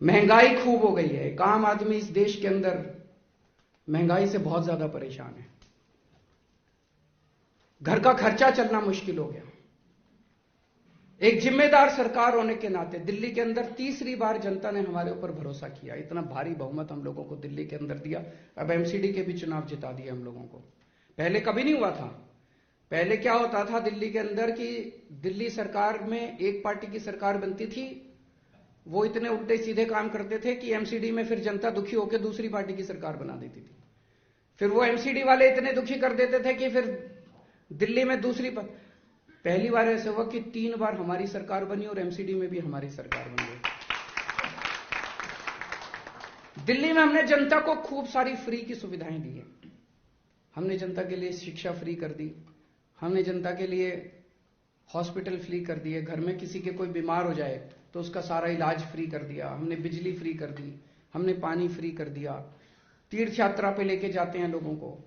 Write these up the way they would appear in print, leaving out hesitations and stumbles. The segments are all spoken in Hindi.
महंगाई खूब हो गई है। एक आम आदमी इस देश के अंदर महंगाई से बहुत ज्यादा परेशान है। घर का खर्चा चलना मुश्किल हो गया। एक जिम्मेदार सरकार होने के नाते दिल्ली के अंदर तीसरी बार जनता ने हमारे ऊपर भरोसा किया। इतना भारी बहुमत हम लोगों को दिल्ली के अंदर दिया। अब एमसीडी के भी चुनाव जिता दिए हम लोगों को। पहले कभी नहीं हुआ था। पहले क्या होता था दिल्ली के अंदर कि दिल्ली सरकार में एक पार्टी की सरकार बनती थी, वो इतने उल्टे सीधे काम करते थे कि एमसीडी में फिर जनता दुखी होकर दूसरी पार्टी की सरकार बना देती थी। फिर वो एमसीडी वाले इतने दुखी कर देते थे कि फिर दिल्ली में पहली बार ऐसा हुआ कि 3 बार हमारी सरकार बनी और एमसीडी में भी हमारी सरकार बन गई। दिल्ली में हमने जनता को खूब सारी फ्री की सुविधाएं दी हैं। हमने जनता के लिए शिक्षा फ्री कर दी, हमने जनता के लिए हॉस्पिटल फ्री कर दिए, घर में किसी के कोई बीमार हो जाए तो उसका सारा इलाज फ्री कर दिया, हमने बिजली फ्री कर दी, हमने पानी फ्री कर दिया, तीर्थ यात्रा पे लेके जाते हैं लोगों को।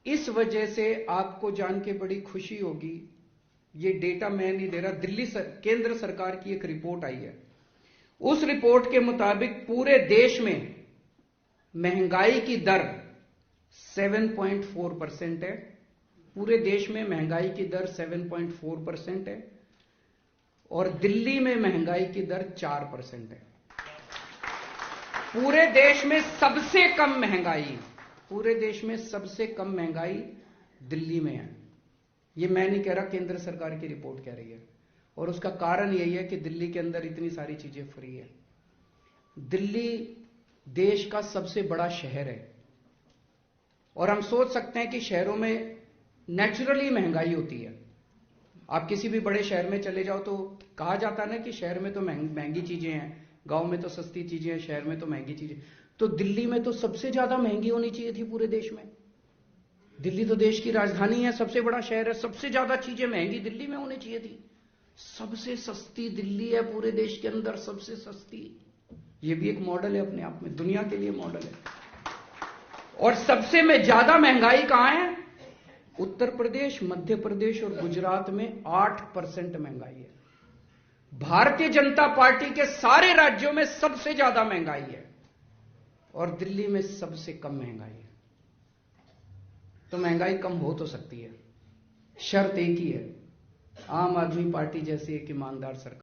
इस वजह से आपको जान के बड़ी खुशी होगी, ये डेटा मैं नहीं दे रहा, केंद्र सरकार की एक रिपोर्ट आई है। उस रिपोर्ट के मुताबिक पूरे देश में महंगाई की दर 7.4% है। पूरे देश में महंगाई की दर 7.4% है और दिल्ली में महंगाई की दर 4% है। पूरे देश में सबसे कम महंगाई दिल्ली में है। ये मैं नहीं कह रहा, केंद्र सरकार की रिपोर्ट कह रही है। और उसका कारण यही है कि दिल्ली के अंदर इतनी सारी चीजें फ्री है। दिल्ली देश का सबसे बड़ा शहर है और हम सोच सकते हैं कि शहरों में नेचुरली महंगाई होती है। आप किसी भी बड़े शहर में चले जाओ तो कहा जाता है ना कि शहर में तो महंगी चीजें हैं, गांव में तो सस्ती चीजें हैं, शहर में तो महंगी चीजें। तो दिल्ली में तो सबसे ज्यादा महंगी होनी चाहिए थी पूरे देश में। दिल्ली तो देश की राजधानी है, सबसे बड़ा शहर है, सबसे ज्यादा चीजें महंगी दिल्ली में होनी चाहिए थी। सबसे सस्ती दिल्ली है पूरे देश के अंदर, सबसे सस्ती। ये भी एक मॉडल है अपने आप में, दुनिया के लिए मॉडल है। और सबसे में ज्यादा महंगाई कहां है? उत्तर प्रदेश, मध्य प्रदेश और गुजरात में 8% महंगाई है। भारतीय जनता पार्टी के सारे राज्यों में सबसे ज्यादा महंगाई है और दिल्ली में सबसे कम महंगाई है। तो महंगाई कम हो तो सकती है, शर्त एक ही है, आम आदमी पार्टी जैसी एक ईमानदार सरकार।